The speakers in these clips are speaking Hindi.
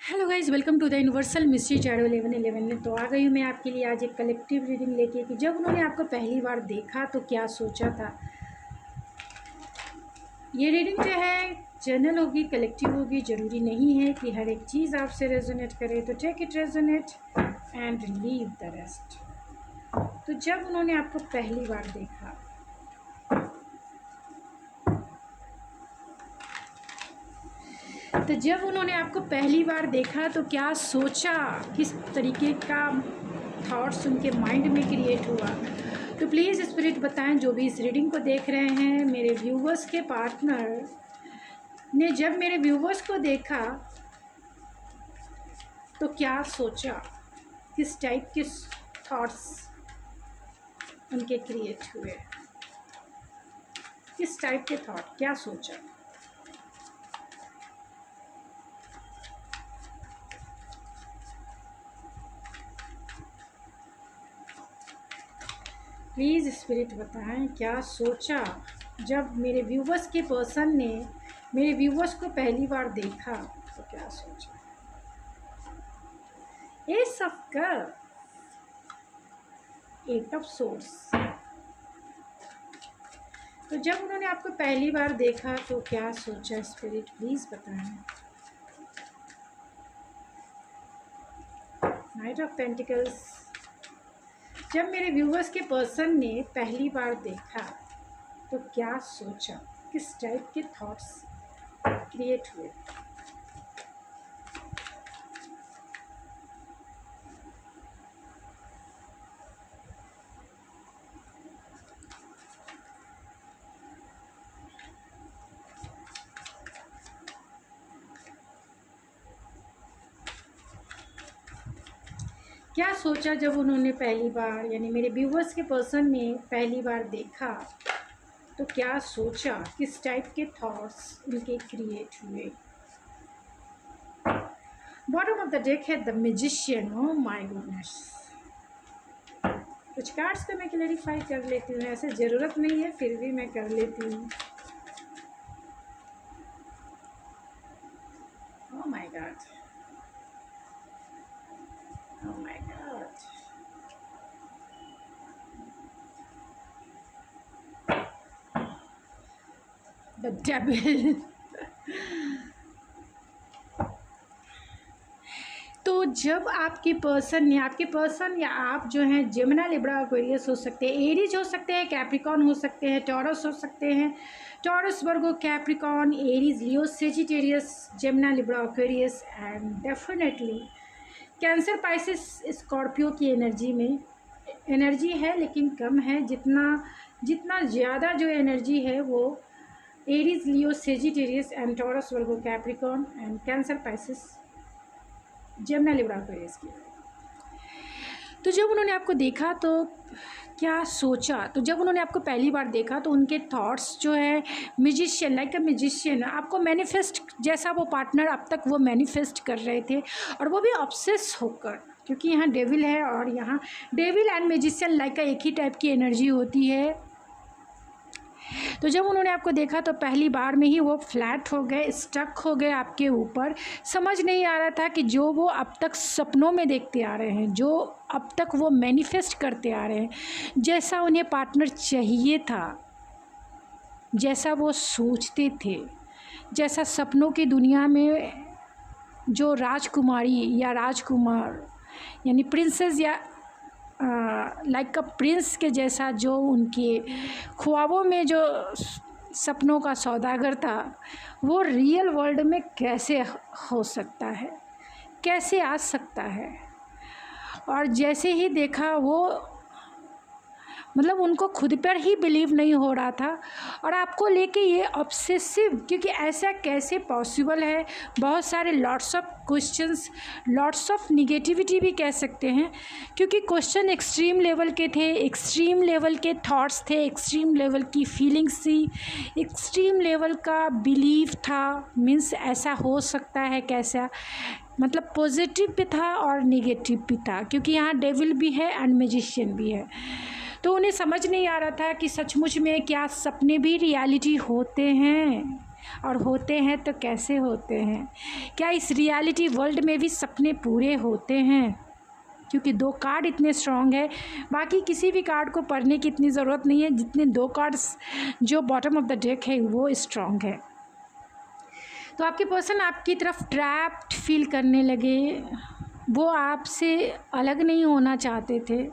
Hello guys, welcome to the universal mystery shadow 1111 में। तो आ गई हूँ मैं आपके लिए आज एक कलेक्टिव रीडिंग लेके कि जब उन्होंने आपको पहली बार देखा तो क्या सोचा था। ये रीडिंग जो है जनरल होगी, कलेक्टिव होगी। ज़रूरी नहीं है कि हर एक चीज़ आपसे रेजोनेट करे, तो take it resonate and leave the rest. तो जब उन्होंने आपको पहली बार देखा तो क्या सोचा, किस तरीके का थॉट्स उनके माइंड में क्रिएट हुआ। तो प्लीज़ स्पिरिट बताएं, जो भी इस रीडिंग को देख रहे हैं, मेरे व्यूवर्स के पार्टनर ने जब मेरे व्यूवर्स को देखा तो क्या सोचा, किस टाइप के थॉट्स उनके क्रिएट हुए, किस टाइप के थॉट, क्या सोचा। प्लीज़ स्पिरिट बताएं, क्या सोचा जब मेरे व्यूवर्स के पर्सन ने मेरे व्यूवर्स को पहली बार देखा तो क्या सोचा। Ace of cup, eight of swords. तो जब उन्होंने आपको पहली बार देखा तो क्या सोचा, स्पिरिट प्लीज़ बताएं। नाइट ऑफ पेंटिकल्स, जब मेरे व्यूवर्स के पर्सन ने पहली बार देखा तो क्या सोचा, किस टाइप के थॉट्स क्रिएट हुए। क्या सोचा जब उन्होंने पहली बार, यानी मेरे व्यूवर्स के पर्सन ने पहली बार देखा तो क्या सोचा, किस टाइप के थॉट्स उनके क्रिएट हुए। बॉटम ऑफ द डेक है the magician. Oh my goodness. कुछ कार्ड्स तो मैं क्लैरिफाई कर लेती हूँ, ऐसे ज़रूरत नहीं है फिर भी मैं कर लेती हूँ। Oh my God, oh my God. The devil. तो जब आपके पर्सन या आप जो हैं जेमिनी, लिब्रा, एक्वेरियस हो सकते हैं, एरीज हो सकते हैं, कैप्रिकॉन हो सकते हैं, टॉरस हो सकते हैं, taurus, Virgo, Capricorn, Aries, Leo, Sagittarius, Gemini, Libra, Aquarius and definitely cancer, Pisces, Scorpio की एनर्जी है लेकिन कम है। जितना ज़्यादा जो एनर्जी है वो Aries, Leo, Sagittarius and taurus, Virgo, Capricorn and cancer, Pisces, Gemini, Libra, Aquarius की। तो जब उन्होंने आपको देखा तो क्या सोचा, तो जब उन्होंने आपको पहली बार देखा तो उनके थॉट्स जो है म्यूजिशियन, लाइक अ म्यूजिशियन, आपको मैनिफेस्ट, जैसा वो पार्टनर अब तक वो मैनिफेस्ट कर रहे थे और वो भी ऑब्सेस होकर, क्योंकि यहाँ डेविल है और यहाँ डेविल एंड म्यूजिशियन लाइक का एक ही टाइप की एनर्जी होती है। तो जब उन्होंने आपको देखा तो पहली बार में ही वो फ्लैट हो गए, स्टक हो गए आपके ऊपर। समझ नहीं आ रहा था कि जो वो अब तक सपनों में देखते आ रहे हैं, जो अब तक वो मैनिफेस्ट करते आ रहे हैं, जैसा उन्हें पार्टनर चाहिए था, जैसा वो सोचते थे, जैसा सपनों की दुनिया में जो राजकुमारी या राजकुमार, यानी प्रिंसेस या लाइक अ प्रिंस के जैसा जो उनके ख्वाबों में जो सपनों का सौदागर था, वो रियल वर्ल्ड में कैसे हो सकता है, कैसे आ सकता है। और जैसे ही देखा वो, मतलब उनको खुद पर ही बिलीव नहीं हो रहा था और आपको लेके ये ऑब्सेसिव, क्योंकि ऐसा कैसे पॉसिबल है। बहुत सारे lots of questions, lots of negativity भी कह सकते हैं, क्योंकि क्वेश्चन एक्सट्रीम लेवल के थे, एक्सट्रीम लेवल के थॉट्स थे, एक्सट्रीम लेवल की फीलिंग्स थी, एक्सट्रीम लेवल का बिलीव था। मीन्स ऐसा हो सकता है कैसा, मतलब पॉजिटिव भी था और निगेटिव भी था, क्योंकि यहाँ डेविल भी है एंड मैजिशियन भी है। तो उन्हें समझ नहीं आ रहा था कि सचमुच में क्या सपने भी रियलिटी होते हैं, और होते हैं तो कैसे होते हैं? क्या इस रियलिटी वर्ल्ड में भी सपने पूरे होते हैं? क्योंकि 2 कार्ड इतने स्ट्रॉन्ग है, बाकी किसी भी कार्ड को पढ़ने की इतनी ज़रूरत नहीं है जितने 2 कार्ड्स जो बॉटम ऑफ द डेक है वो स्ट्रॉन्ग है। तो आपके पर्सन आपकी तरफ ट्रैप्ड फील करने लगे, वो आपसे अलग नहीं होना चाहते थे।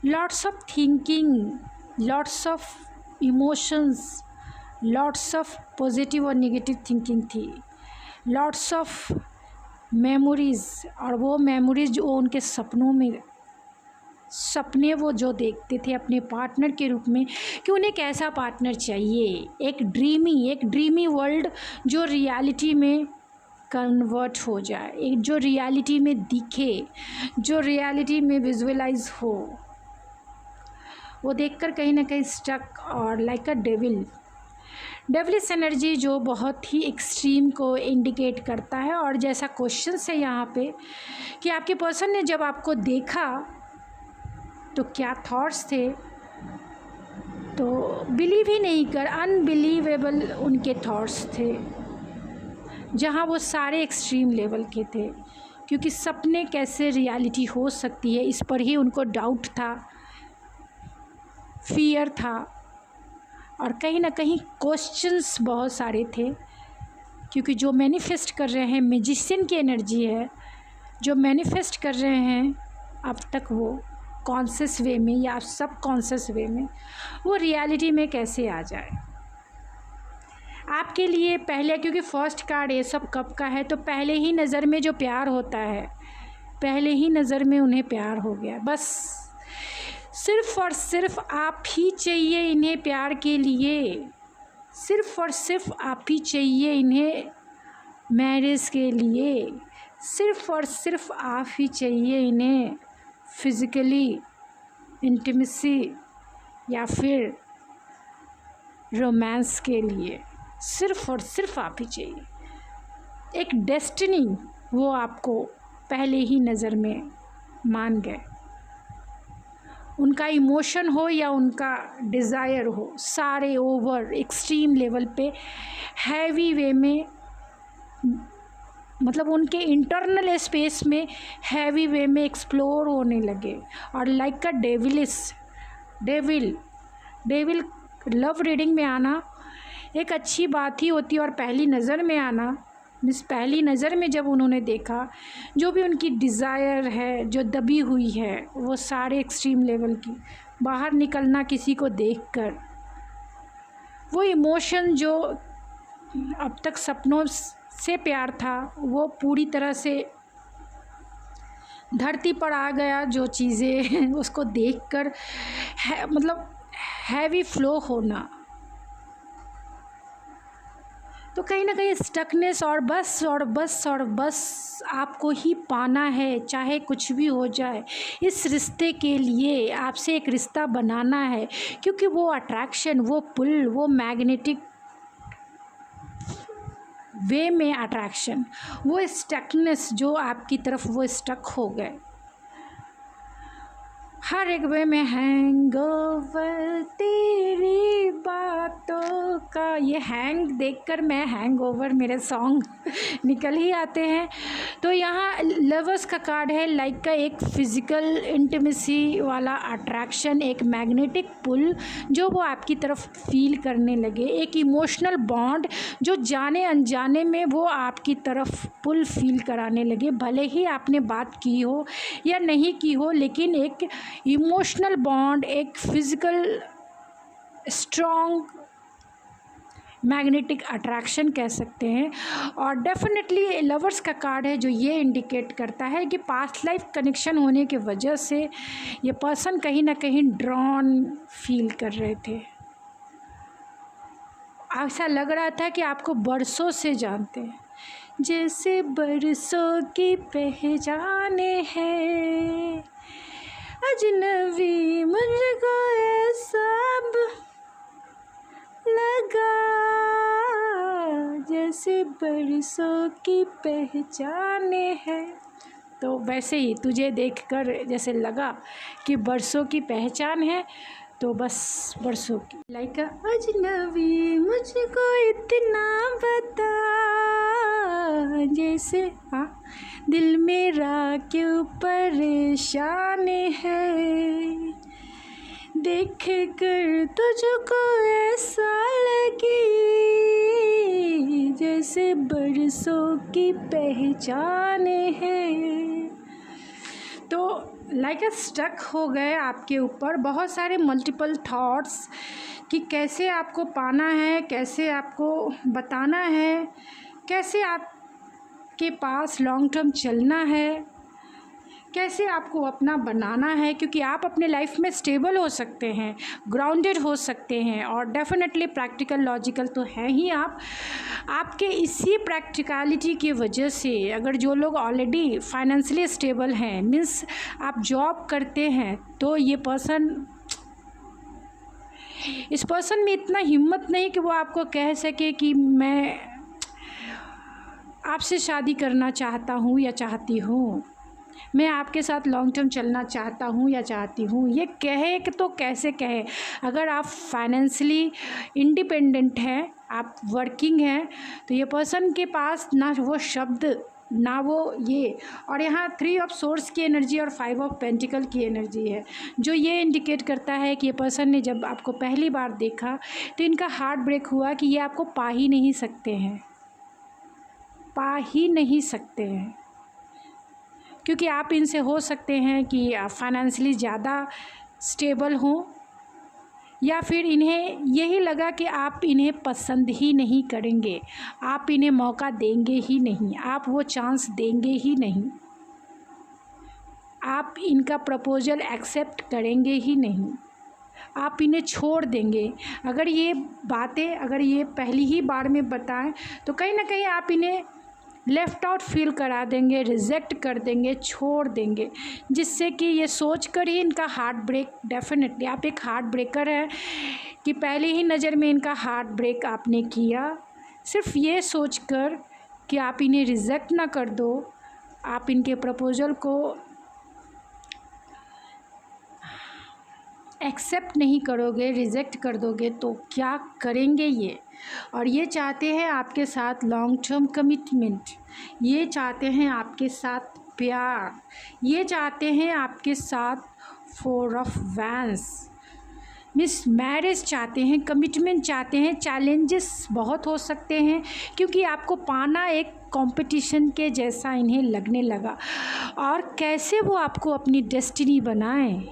Lots of thinking, lots of emotions, lots of positive और नेगेटिव थिंकिंग थी, लॉट्स ऑफ मेमोरीज़, और वो मेमोरीज़ जो उनके सपनों में, सपने वो जो देखते थे अपने पार्टनर के रूप में कि उन्हें कैसा पार्टनर चाहिए, एक ड्रीमी वर्ल्ड जो रियलिटी में कन्वर्ट हो जाए, एक जो रियलिटी में दिखे, जो रियलिटी में विजुअलाइज हो। वो देखकर कहीं ना कहीं स्टक और लाइक अ डेविलिश एनर्जी जो बहुत ही एक्सट्रीम को इंडिकेट करता है। और जैसा क्वेश्चन है यहाँ पे कि आपके पर्सन ने जब आपको देखा तो क्या थॉट्स थे, तो बिलीव ही नहीं कर, अनबिलीवेबल उनके थॉट्स थे, जहाँ वो सारे एक्सट्रीम लेवल के थे। क्योंकि सपने कैसे रियलिटी हो सकती है, इस पर ही उनको डाउट था, फियर था, और कहीं ना कहीं क्वेश्चंस बहुत सारे थे। क्योंकि जो मैनिफेस्ट कर रहे हैं, मैजिशियन की एनर्जी है, जो मैनिफेस्ट कर रहे हैं अब तक वो कॉन्शियस वे में या सब कॉन्शियस वे में, वो रियलिटी में कैसे आ जाए आपके लिए। पहले, क्योंकि फर्स्ट कार्ड ये सब कप का है, तो पहले ही नज़र में जो प्यार होता है, पहले ही नज़र में उन्हें प्यार हो गया। बस सिर्फ़ और सिर्फ आप ही चाहिए इन्हें प्यार के लिए, सिर्फ़ और सिर्फ आप ही चाहिए इन्हें मैरिज के लिए, सिर्फ़ और सिर्फ आप ही चाहिए इन्हें फिज़िकली इंटीमेसी या फिर रोमांस के लिए, सिर्फ़ और सिर्फ आप ही चाहिए। एक डेस्टिनी वो आपको पहले ही नज़र में मान गए। उनका इमोशन हो या उनका डिज़ायर हो, सारे ओवर एक्सट्रीम लेवल पे हैवी वे में, मतलब उनके इंटरनल स्पेस में हैवी वे में एक्सप्लोर होने लगे। और लाइक का डेविल लव रीडिंग में आना एक अच्छी बात ही होती है। और पहली नज़र में आना, मिस पहली नज़र में जब उन्होंने देखा, जो भी उनकी डिज़ायर है जो दबी हुई है, वो सारे एक्सट्रीम लेवल की बाहर निकलना किसी को देखकर, वो इमोशन जो अब तक सपनों से प्यार था वो पूरी तरह से धरती पर आ गया। जो चीज़ें उसको देखकर मतलब हैवी फ्लो होना, तो कहीं ना कहीं स्टकनेस और बस आपको ही पाना है, चाहे कुछ भी हो जाए। इस रिश्ते के लिए आपसे एक रिश्ता बनाना है, क्योंकि वो अट्रैक्शन, वो पुल, वो मैग्नेटिक वे में अट्रैक्शन, वो स्टकनेस जो आपकी तरफ वो स्टक हो गए। हर एक वे में हैंगओवर तेरी बातों का, ये हैंग देखकर मैं हैंगओवर मेरे सॉन्ग निकल ही आते हैं। तो यहाँ लवर्स का कार्ड है, लाइक का एक फिज़िकल इंटीमेसी वाला अट्रैक्शन, एक मैग्नेटिक पुल जो वो आपकी तरफ फील करने लगे, एक इमोशनल बॉन्ड जो जाने अनजाने में वो आपकी तरफ पुल फील कराने लगे। भले ही आपने बात की हो या नहीं की हो, लेकिन एक इमोशनल बॉन्ड, एक फिज़िकल स्ट्रॉन्ग मैग्नेटिक अट्रैक्शन कह सकते हैं। और डेफिनेटली लवर्स का कार्ड है जो ये इंडिकेट करता है कि पास्ट लाइफ कनेक्शन होने की वजह से ये पर्सन कहीं ना कहीं ड्रॉन फील कर रहे थे। ऐसा लग रहा था कि आपको बरसों से जानते हैं, जैसे बरसों की पहचाने हैं, अजनबी मुझको ये सब लगा, जैसे बरसों की पहचाने हैं। तो वैसे ही तुझे देखकर जैसे लगा कि बरसों की पहचान है, तो बस बरसों की लाइक अजनबी मुझको इतना बता, जैसे हाँ दिल मेरा क्यों परेशान है, देख कर तुझको ऐसा लगे जैसे बरसों की पहचान है। तो लाइक स्टक हो गए आपके ऊपर बहुत सारे मल्टीपल थॉट्स कि कैसे आपको पाना है, कैसे आपको बताना है, कैसे आपके पास लॉन्ग टर्म चलना है, कैसे आपको अपना बनाना है। क्योंकि आप अपने लाइफ में स्टेबल हो सकते हैं, ग्राउंडेड हो सकते हैं और डेफिनेटली प्रैक्टिकल लॉजिकल तो है ही आप। आपके इसी प्रैक्टिकलिटी की वजह से अगर जो लोग ऑलरेडी फाइनेंशियली स्टेबल हैं, मीन्स आप जॉब करते हैं, तो ये इस पर्सन में इतना हिम्मत नहीं कि वो आपको कह सके कि मैं आपसे शादी करना चाहता हूँ या चाहती हूँ, मैं आपके साथ लॉन्ग टर्म चलना चाहता हूँ या चाहती हूँ। ये कहे कि तो कैसे कहे? अगर आप फाइनेंशियली इंडिपेंडेंट हैं, आप वर्किंग हैं, तो ये पर्सन के पास ना वो शब्द ना वो ये। और यहाँ 3 ऑफ सोर्स की एनर्जी और 5 ऑफ पेंटिकल की एनर्जी है, जो ये इंडिकेट करता है कि ये पर्सन ने जब आपको पहली बार देखा तो इनका हार्ट ब्रेक हुआ कि ये आपको पा ही नहीं सकते हैं, पा ही नहीं सकते हैं। क्योंकि आप इनसे हो सकते हैं कि फाइनेंशियली ज़्यादा स्टेबल हों, या फिर इन्हें यही लगा कि आप इन्हें पसंद ही नहीं करेंगे, आप इन्हें मौका देंगे ही नहीं, आप वो चांस देंगे ही नहीं, आप इनका प्रपोजल एक्सेप्ट करेंगे ही नहीं, आप इन्हें छोड़ देंगे। अगर ये बातें अगर ये पहली ही बार में बताएं तो कहीं ना कहीं आप इन्हें लेफ़्ट आउट फील करा देंगे, रिजेक्ट कर देंगे, छोड़ देंगे, जिससे कि ये सोच कर ही इनका हार्ट ब्रेक, डेफिनेटली आप एक हार्ट ब्रेकर हैं कि पहली ही नज़र में इनका हार्ट ब्रेक आपने किया, सिर्फ ये सोच कर कि आप इन्हें रिजेक्ट ना कर दो, आप इनके प्रपोज़ल को एक्सेप्ट नहीं करोगे, रिजेक्ट कर दोगे, तो क्या करेंगे ये? और ये चाहते हैं आपके साथ लॉन्ग टर्म कमिटमेंट, ये चाहते हैं आपके साथ प्यार, ये चाहते हैं आपके साथ 4 ऑफ वैंस मिस मैरिज चाहते हैं, कमिटमेंट चाहते हैं। चैलेंजेस बहुत हो सकते हैं क्योंकि आपको पाना एक कंपटीशन के जैसा इन्हें लगने लगा। और कैसे वो आपको अपनी डेस्टिनी बनाएं,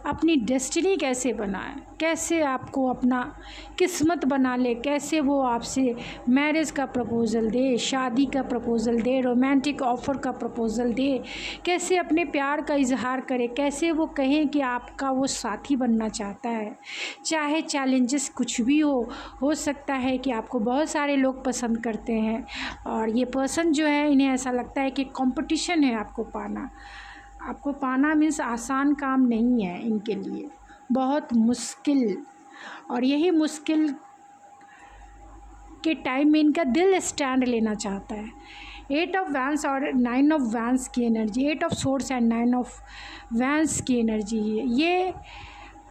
अपनी डेस्टिनी कैसे बनाए, कैसे आपको अपना किस्मत बना ले, कैसे वो आपसे मैरिज का प्रपोज़ल दे, शादी का प्रपोज़ल दे, रोमांटिक ऑफ़र का प्रपोज़ल दे, कैसे अपने प्यार का इजहार करे, कैसे वो कहें कि आपका वो साथी बनना चाहता है। चाहे चैलेंजेस कुछ भी हो सकता है कि आपको बहुत सारे लोग पसंद करते हैं और ये पर्सन जो है इन्हें ऐसा लगता है कि कंपटीशन है आपको पाना। आपको पाना मीन्स आसान काम नहीं है इनके लिए, बहुत मुश्किल। और यही मुश्किल के टाइम में इनका दिल स्टैंड लेना चाहता है। 8 ऑफ वैंस और 9 ऑफ वैंस की energy, 8 of source and 9 of vents की एनर्जी है। ये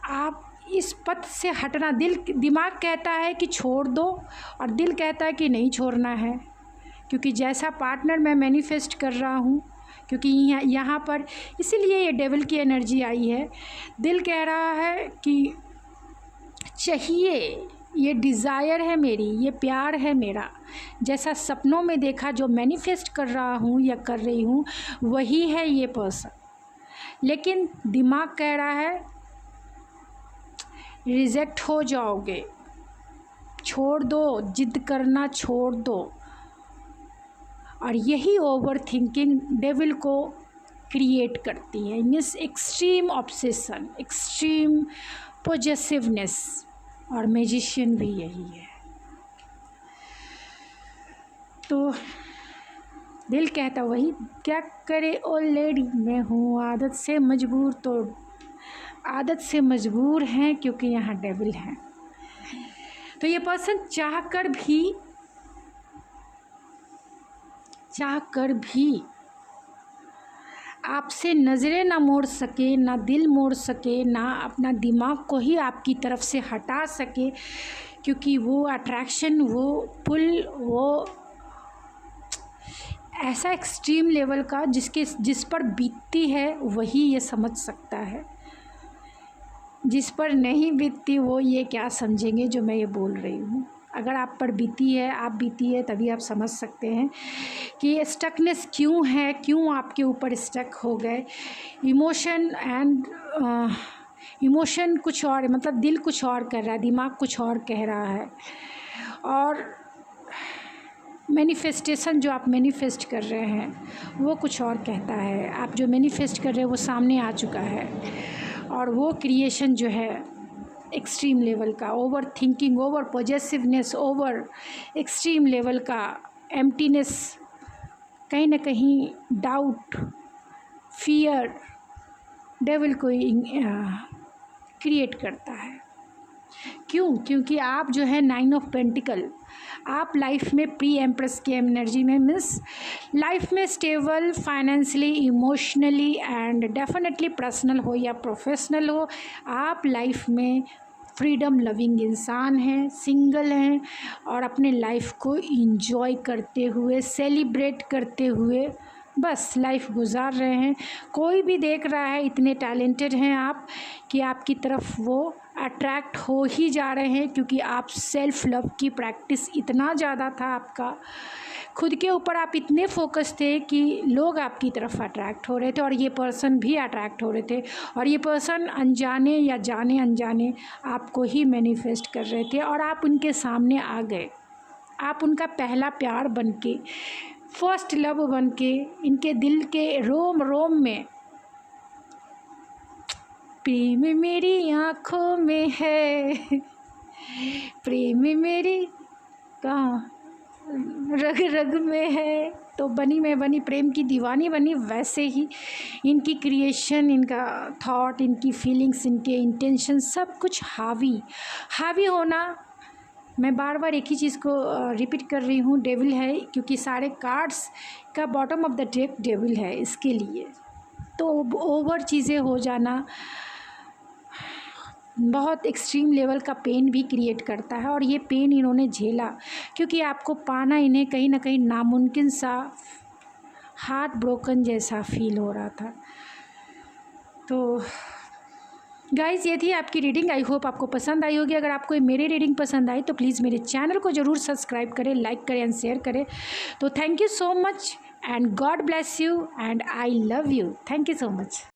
आप इस पथ से हटना, दिमाग कहता है कि छोड़ दो और दिल कहता है कि नहीं छोड़ना है, क्योंकि जैसा पार्टनर मैं मैनिफेस्ट कर रहा हूँ, क्योंकि यहाँ पर इसीलिए ये डेविल की एनर्जी आई है। दिल कह रहा है कि चाहिए, ये डिज़ायर है मेरी, ये प्यार है मेरा, जैसा सपनों में देखा, जो मैनिफेस्ट कर रहा हूँ या कर रही हूँ, वही है ये पर्सन। लेकिन दिमाग कह रहा है रिजेक्ट हो जाओगे, छोड़ दो, जिद करना छोड़ दो। और यही ओवर थिंकिंग डेविल को क्रिएट करती है, means extreme obsession, extreme possessiveness. और मैजिशियन भी यही है। तो दिल कहता वही, क्या करे ओ लेडी, मैं हूँ आदत से मजबूर। तो आदत से मजबूर हैं क्योंकि यहाँ डेविल हैं। तो ये पर्सन चाह कर भी आपसे नज़रें ना मोड़ सके, ना दिल मोड़ सके, ना अपना दिमाग को ही आपकी तरफ से हटा सके, क्योंकि वो अट्रैक्शन, वो पुल, वो ऐसा एक्सट्रीम लेवल का जिस पर बीतती है वही ये समझ सकता है, जिस पर नहीं बीतती वो ये क्या समझेंगे जो मैं ये बोल रही हूँ। अगर आप पर बीती है, आप बीती है, तभी आप समझ सकते हैं कि ये स्टकनेस क्यों है, क्यों आपके ऊपर स्टक हो गए। इमोशन कुछ और, मतलब दिल कुछ और कर रहा है, दिमाग कुछ और कह रहा है, और मैनिफेस्टेशन जो आप मैनिफेस्ट कर रहे हैं वो कुछ और कहता है। आप जो मैनिफेस्ट कर रहे हैं वो सामने आ चुका है, और वो क्रिएशन जो है एक्सट्रीम लेवल का over thinking, over possessiveness, over extreme level का एम्प्टीनेस, कहीं ना कहीं डाउट, फियर डेविल को क्रिएट करता है। क्यों? क्योंकि आप जो है 9 ऑफ पेंटिकल, आप लाइफ में प्री एम्प्रेस की एनर्जी में, मीन्स लाइफ में stable financially, emotionally and definitely personal हो या प्रोफेशनल हो, आप लाइफ में फ्रीडम लविंग इंसान हैं, सिंगल हैं, और अपने लाइफ को इंजॉय करते हुए, सेलिब्रेट करते हुए बस लाइफ गुजार रहे हैं। कोई भी देख रहा है, इतने टैलेंटेड हैं आप कि आपकी तरफ वो अट्रैक्ट हो ही जा रहे हैं, क्योंकि आप सेल्फ लव की प्रैक्टिस इतना ज़्यादा था आपका, खुद के ऊपर आप इतने फोकस थे कि लोग आपकी तरफ अट्रैक्ट हो रहे थे, और ये पर्सन भी अट्रैक्ट हो रहे थे, और ये पर्सन अनजाने या जाने अनजाने आपको ही मैनिफेस्ट कर रहे थे, और आप उनके सामने आ गए। आप उनका पहला प्यार बन के, फर्स्ट लव बन के, इनके दिल के रोम रोम में प्रेम मेरी आँखों में है, प्रेम मेरी कहाँ रग रग में है, तो बनी मैं बनी, प्रेम की दीवानी बनी। वैसे ही इनकी क्रिएशन, इनका थॉट, इनकी फीलिंग्स, इनके इंटेंशन, सब कुछ हावी होना। मैं बार बार एक ही चीज़ को रिपीट कर रही हूँ, डेविल है, क्योंकि सारे कार्ड्स का bottom of the deck devil है इसके लिए। तो ओवर चीज़ें हो जाना बहुत एक्सट्रीम लेवल का पेन भी क्रिएट करता है, और ये पेन इन्होंने झेला, क्योंकि आपको पाना इन्हें कहीं ना कहीं नामुमकिन सा, हार्ट ब्रोकन जैसा फील हो रहा था। तो गाइज़, ये थी आपकी रीडिंग। आई होप आपको पसंद आई होगी। अगर आपको मेरी रीडिंग पसंद आई तो प्लीज़ मेरे चैनल को ज़रूर सब्सक्राइब करें, लाइक करें एंड शेयर करें। तो thank you so much and God bless you and I love you. Thank you so much.